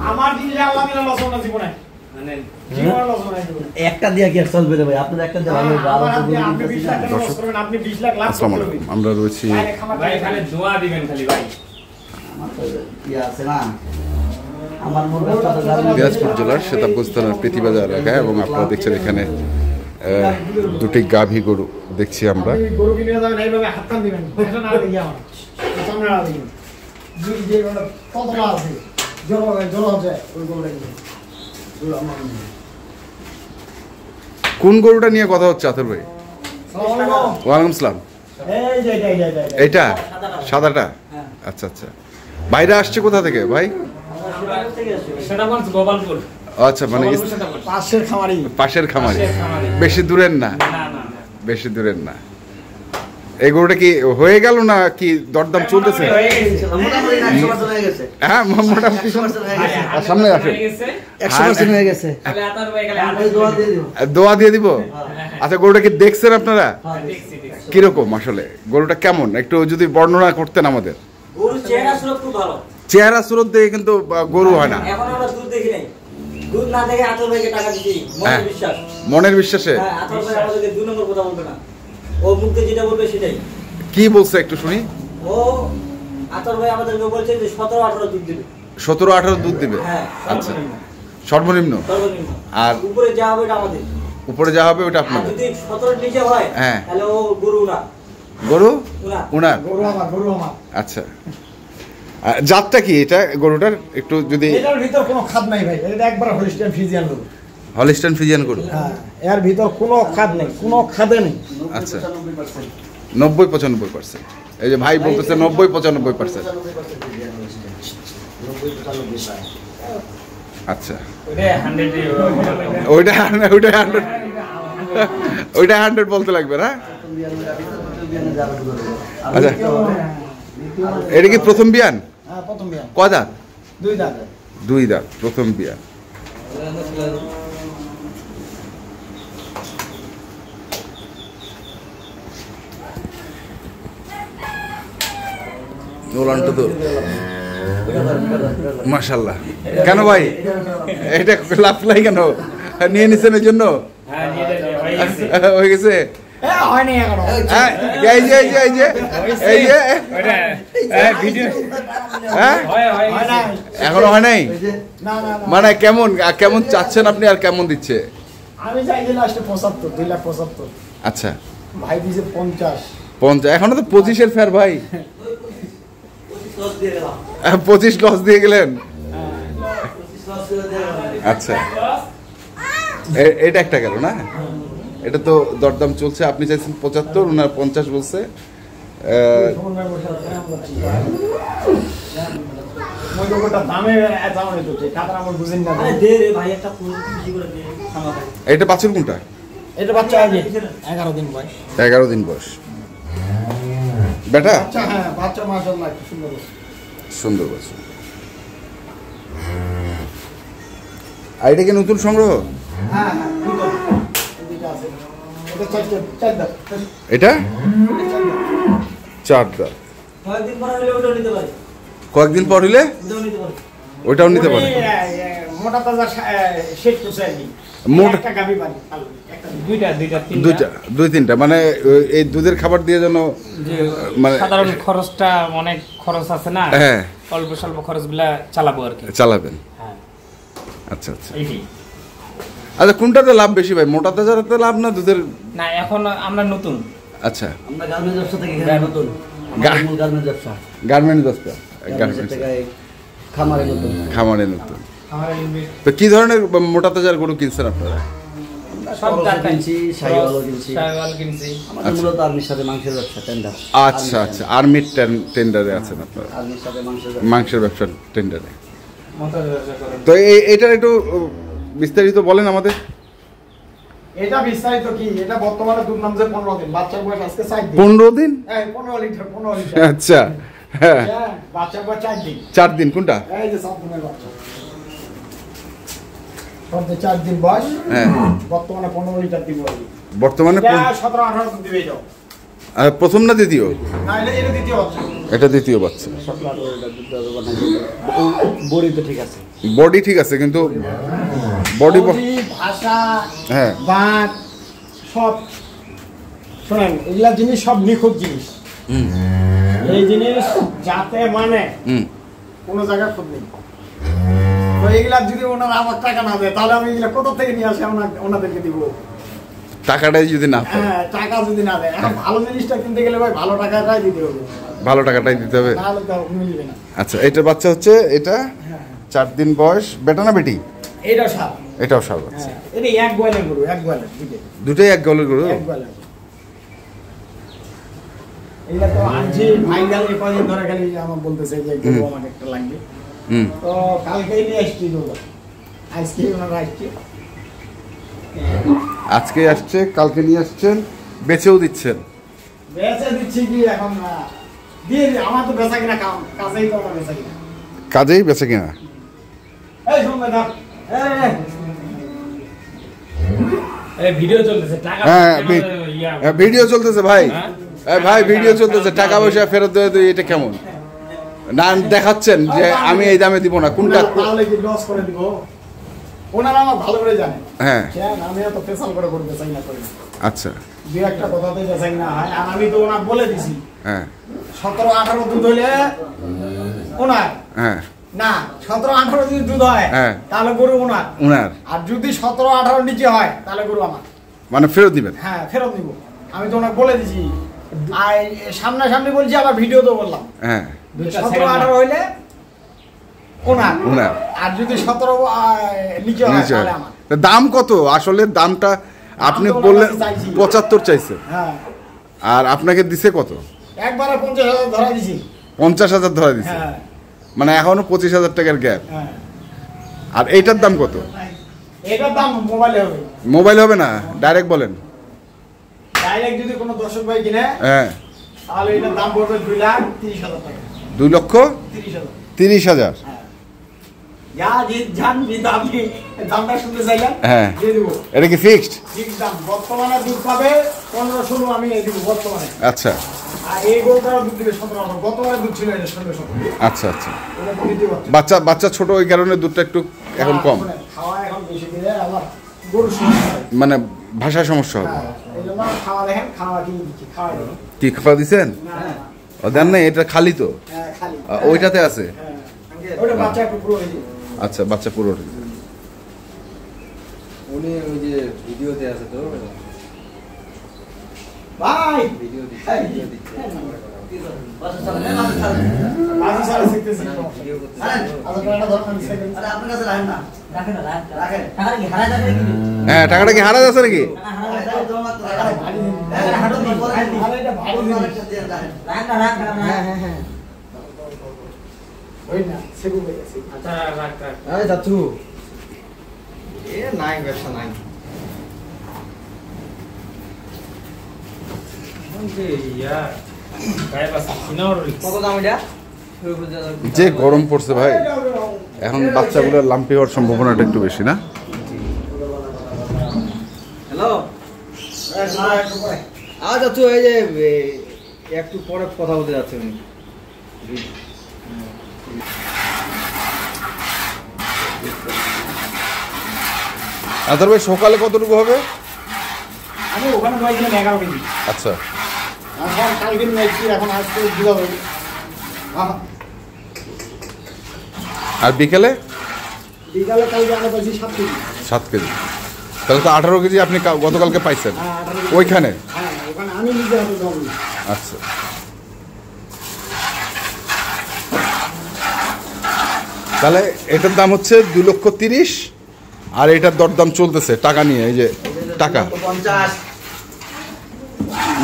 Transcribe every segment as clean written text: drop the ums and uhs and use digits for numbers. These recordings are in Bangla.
আমার দিলে আল্লাহ দিলে লস না জীবনে মানে জীবনে লস না একটা দিয়া কি আর চলবে রে ভাই আপনাদের একটা দেওয়া হবে আপনি 20 লাখ টাকা লস করবেন আপনি 20 লাখ লাভ করবেন আমরা রয়েছি ভাই খালি দোয়া দিবেন খালি ভাই আমার তো কি আছে না আমার মুরগা তো দিনাজপুর জেলার সেতাবগঞ্জ থানার প্রীতিবাজার এলাকায় এবং আপনারা দেখছেন এখানে দুটি গাভী গরু দেখছি আমরা গরু কিনে যাবেন এইভাবে হাত টান দিবেন এটা না দিয়ে আমার সামনে না দিবেন যে কত মাছ আছে জল হচ্ছে ওই গরুটা কোন গরুটা নিয়ে কথা হচ্ছে আতর ভাই? ওয়ালাইকুম সালাম। এটা সাদাটা? আচ্ছা আচ্ছা। বাইরে আসছে কোথা থেকে ভাই? আচ্ছা মানে পাশের খামারি, বেশি দূরের না? বেশি দূরের না। এই গরুটা কি হয়ে গেল না কি দরদাম চলতেছে? হ্যাঁ মোটামুটি সামনে আসে 100% হয়ে গেছে। দোয়া দিয়ে দিব। আচ্ছা গরুটা কি দেখছেন আপনারা? কিরকম আসলে গরুটা কেমন একটু যদি বর্ণনা করতেন আমাদের। গরুর চেহারা সুরত খুব ভালো। চেহারা সুরত দেখে কিন্তু গরু হয় না। এখন আমরা দুধ দেখি নাই। দুধ না দেখে আতর ভাইকে টাকা দিছি। মনের বিশ্বাস। মনের বিশ্বাসে? হ্যাঁ আতর ভাই আমাদেরকে দুই নম্বর কথা বলবে না। ও মুখে যেটা বলবে সেটাই। কি বলছে একটু শুনি। ও আতর ভাই আমাদেরকে বলছে যে 17-18 দুধ দিবে। 17-18 দুধ দিবে? হ্যাঁ। আচ্ছা। সর্বনিম্ন? সর্বনিম্ন। আর উপরে যা হবে এটা আমাদের। উপরে যা হবে ওটা আপনাদের। যদি 17 নিচে হয় তাহলে ও গরু না। গরু? উনার। গরু আমার। আচ্ছা। জাতটা কি এটা গরুটার একটু যদি? এটার ভিতর কোনো খাদ নাই ভাই, এটা একবার হলিস্টাইন ফ্রিজিয়ান গরু। হলিস্টাইন ফ্রিজিয়ান গরু? হ্যাঁ, এর ভিতর কোনো খাদ নেই, কোনো খাদে নেই। আচ্ছা 90-95%। এই যে ভাই বলতেছে 90-95%। আচ্ছা ওইটা 100 বলতে লাগবে না? আচ্ছা এটা কি প্রথম বিয়ান? হ্যাঁ প্রথম বিয়ান। কয় দাঁত? 2 দাঁত। 2 দাঁত প্রথম বিয়ান। নোলানটা তো মাশাআল্লাহ। কেন ভাই এটা লাভ লাই কেন নিয়ে নিছেন এর জন্য? হয়ে গেছে? হয়নি এখনো। এই যে এখনো হয় নাই? মানে কেমন কেমন চাচ্ছেন আপনি আর কেমন দিচ্ছে? আমি চাইছি লাস্টে 75, 2,75,000। আচ্ছা ভাই দিছে 50। এখনো তো 25-এর ফের ভাই। 25 লস দিয়ে গেলেন? আচ্ছা এটা একটা গেল না? এটা তো দরদাম চলছে, আপনি চাইছেন 75, ওনার 50 বলছে। এটা বাছুর কোনটা? এটা বাচ্চা আগে 11 দিন বয়স। 11 দিন বয়স। বেটা? হ্যাঁ বাচ্চা মাশাআল্লাহ খুব সুন্দর। সুন্দর বাছুর। আর এটা কি নতুন সংগ্রহ? হ্যাঁ নতুন। এটা 4 দাঁত। কয়েকদিন পর হইলে ওইটাও নিতে পারে। মোটা তাজা শেড করছে আর কি। একটা গাবি পানি দুইটা 2-3টা মানে এই দুধের খাবার দিয়ে যেন মানে সাধারণ খরচটা অনেক খরচ আছে না? হ্যাঁ অল্প স্বল্প খরচগুলা চালাবো আর কি। চালাবেন? হ্যাঁ। আচ্ছা আচ্ছা আচ্ছা কোনটাতে লাভ বেশি ভাই, মোটা তাজাতে লাভ না দুধের? না এখন আমরা নতুন। আচ্ছা আমরা গার্মেন্টস ব্যবসা থেকে নতুন। গার্মেন্টস ব্যবসা। গার্মেন্টস ব্যবসা। খামারে নতুন। তো কি ধরনের মোটা তাজার গরু কিনছেন আপনারা? সব কিনছি, শাইওয়াল কিনছি। আমাদের মূলত আর্মির সাথে মাংসের ব্যবসা টেন্ডার। আচ্ছা আচ্ছা আর্মির টেন্ডারে আছেন আপনারা? আর্মির সাথে মাংসের ব্যবসা টেন্ডারে। তো এইটার একটু বিস্তারিত বলেন আমাদের। এটা বিস্তারিত কি, এটা বর্তমানে দুধ নামছে 15 দিন, বাচ্চার বয়স আজকে 4 দিন। 15 দিন? হ্যাঁ 15 লিটার। আচ্ছা হ্যাঁ বাচ্চার বয়স 4 দিন। 4 দিন কোনটা? এই যে সাবনের বাচ্চা। সবতে 4 দিন বয়স। হ্যাঁ বর্তমানে 15 লিটার দিব। বর্তমানে 17-18 দুধ দিবে এটা। আর প্রথম না দ্বিতীয়? না এটা দ্বিতীয় বাচ্চা। এটা দ্বিতীয় বাচ্চা। বড়ি তো ঠিক আছে। বডি ঠিক আছে কিন্তু বডি ভাষা হ্যাঁ বাঁক সব শোনেন এগুলা জিনিস সব নিখুঁত জিনিস। এই জিনিস যাতে মানে কোনো জায়গায় খুব নেই। তো এইগুলা যদি ওনারা আমার টাকা না দেয় তাহলে আমি এগুলা কোথা থেকে নিয়ে আসি ওনাদেরকে দিব? টাকাটাই যদি না পায়, হ্যাঁ টাকা যদি না দেয়, এখন ভালো জিনিসটা কিনতে গেলে ভাই ভালো টাকাটাই দিতে হবে, ভালো টাকাটাই দিতে হবে। নাহলে তো মিলবে না। আচ্ছা এটার বাচ্চা হচ্ছে এটা 4 দিন বয়স, বেটা না বেটি? এইটাও সাপ, এটাও সাপ আছে। হ্যাঁ এটা এক গোয়ালের গরু, এক গোয়ালের দুটোই এক গলের গরু। এক গোয়ালের। এইটা তো আনছি ভাইঙ্গাল এই কদিন ধরে খালি আমার বলতেছে যে গরু আমাকে একটা লাগবে। তো কালকেই নিয়ে আসছি গরু, আজকে ওনারা আসছে, আজকে আসছে, কালকে নিয়ে আসছেন, বেচেও দিচ্ছেন? বেচে দিচ্ছি কি এখন দিয়ে আমার তো বেচা কিনা কাজেই তো আমার বেচা কিনা। কাজেই বেচে কিনা? এই শুনবে না এই ভিডিও চলতেছে, টাকা হ্যাঁ ভিডিও চলতেছে ভাই, ভাই ভিডিও চলতেছে, টাকা পয়সা ফেরত দেওয়া, এটা কেমন না দেখাচ্ছেন যে আমি এই দামে দিব না? কোনটা তাহলে কি লস করে দিব? ওনারা আমার ভালো করে জানে। হ্যাঁ আমি তো ফেসাল করে বেচাই না করি। আচ্ছা দুই একটা কথাতে বেচাই না হয়, আর আমি তো ওনার বলে দিছি হ্যাঁ 17-18 দুধ হইলে ওনার, হ্যাঁ না 17-18 যদি দুধ হয় হ্যাঁ তাহলে গরু ওনার, উনার, আর যদি 17-18 নিচে হয় তাহলে গরু আমার। মানে ফেরত দিবেন? হ্যাঁ ফেরত দিব, আমি তো ওনাকে বলে দিছি, আর সামনাসামনি বলছি, আবার ভিডিও তো বললাম। হ্যাঁ 17-18 হইলে ওনার, উনার, আর যদি 17 নিচে হয় নিচে। তাহলে আমার। তা দাম কত আসলে? দামটা আপনি দাম তো বললেন ওনার কাছে চাইছি। 75 চাইছে, হ্যাঁ আর আপনাকে দিছে কত? একবারে 50,000 ধরা দিছি। 50,000 ধরা দিছে, হ্যাঁ মানে এখনো 25,000 টাকার গ্যাপ। হ্যাঁ আর এইটার দাম কত? এটার দাম মোবাইলে হবে, মোবাইল হবে না, ডাইরেক্ট বলেন। ডাইরেক্ট যদি কোনো দর্শক ভাই কিনে হ্যাঁ তাহলে এটার দাম পড়বে 2,30,000 টাকা। 2,30,000। 30,000 হ্যাঁ। যা জান জিত, আপনি দামটা শুনতে চাইলেন হ্যাঁ দিয়ে দিব। এটা কি ফিক্সড? ঠিক দাম বর্তমানে দুধ পাবে 15-16 আমি দিব বর্তমানে। আচ্ছা আর এই গরুটাও দুধ দিবে 17-18, গতবারে দুধ ছিল এটা 16-17। আচ্ছা আচ্ছা। ওটা তো দিতে পারছে। বাচ্চা ছোট, ওই কারণে দুধটা একটু এখন কম, খাওয়া এখন বেশি দিলে আবার গরু সমস্যা হয়। মানে ভাষায় সমস্যা হবে। হ্যাঁ, এই জন্য খাওয়া দেখেন, খাওয়া কি দিচ্ছি, খাওয়া দেবো কি খাওয়া দিছেন? না ও দেন না, এটা খালি তো, হ্যাঁ, খালি ওইটাতে আছে। হ্যাঁ, ওটা বাচ্চা একটু পুরো হয়ে যায়। আচ্ছা বাচ্চা পুরো। উনি ওই যে ভিডিওতে আছে তো, ভাই ভিডিও দিচ্ছে, এই, ভিডিও দিচ্ছে। বাসা চালা শিখতেছি তো। ভিডিও করতে আচ্ছা, একটা ধরো, আমি সেকেন্ড। আপনার কাছে রাখেন না, রাখেন রাখেন। টাকা কি হারায় যাবে নাকি? হ্যাঁ টাকাটা কি হারা যাচ্ছে নাকি? হারায় যাবে তো মাত্র আরে রাখেন। ভারী জিনিস। রাখেন, হাঁটুন না, পরে আরে এটা ভারী জিনিস। রাখেন না, রাখেন না। হ্যাঁ। ওই না, সেগু হয়ে গেছে। আচ্ছা রাখ রাখ। আরে চাচু, এ নাই ব্যবসা নাই। ইয়া গায়ে বাসা চিনাওর কত দাম এটা? যে গরম পড়ছে ভাই, এখন বাচ্চাগুলো লাম্পি হওয়ার সম্ভাবনাটা একটু বেশি না? হ্যালো, চাচু এই যে একটু পরে কথা বলতে যাচ্ছে উনি। আদার ভাই সকালে কতটুকু হবে? আমি ওখানে পাইছিলাম 11 কেজি। আচ্ছা এখন কালকে নিয়ে আসছি, এখন আজকে দিতে হবে। আর বিকেলে? বিকালে কালকে আমরা পাইছি 7 কেজি। 7 কেজি, তাহলে তো 18 কেজি আপনি গতকালকে পাইছেন হ্যাঁ, 18 কেজি। ওইখানে? হ্যাঁ, ওখানে আমি নিজে হাতে জল দিই। আচ্ছা তাহলে এটার দাম হচ্ছে 2,30,000, আর এটার দরদাম চলতেছে টাকা নিয়ে, এই যে টাকা। 50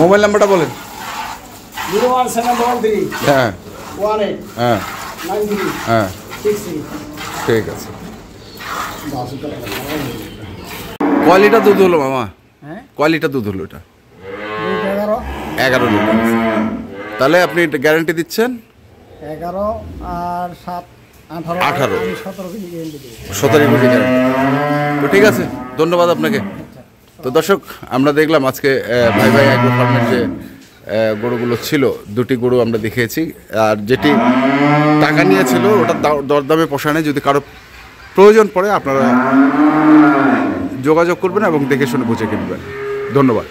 মোবাইল নাম্বারটা বলেন। 01733 হ্যাঁ 18 হ্যাঁ 93 হ্যাঁ 63। ঠিক আছে। কয় লিটার দুধ হলো মামা? হ্যাঁ কয় লিটার দুধ হলো এটা? 11 11 লিটার। তাহলে আপনি গ্যারান্টি দিচ্ছেন? 11 আর 7 18 18 আমি 17 কেজি গ্যারান্টি দিই। 17 কেজি গ্যারান্টি। তো ঠিক আছে, ধন্যবাদ আপনাকে। তো দর্শক, আমরা দেখলাম আজকে ভাই ভাই অ্যাগ্রো ফার্মের যে গরুগুলো ছিল, দুটি গরু আমরা দেখিয়েছি, আর যেটি টাকা নিয়েছিল ওটা দরদামে পোষায়, যদি কারো প্রয়োজন পড়ে আপনারা যোগাযোগ করবেন এবং দেখে শুনে বুঝে কিনবেন। ধন্যবাদ।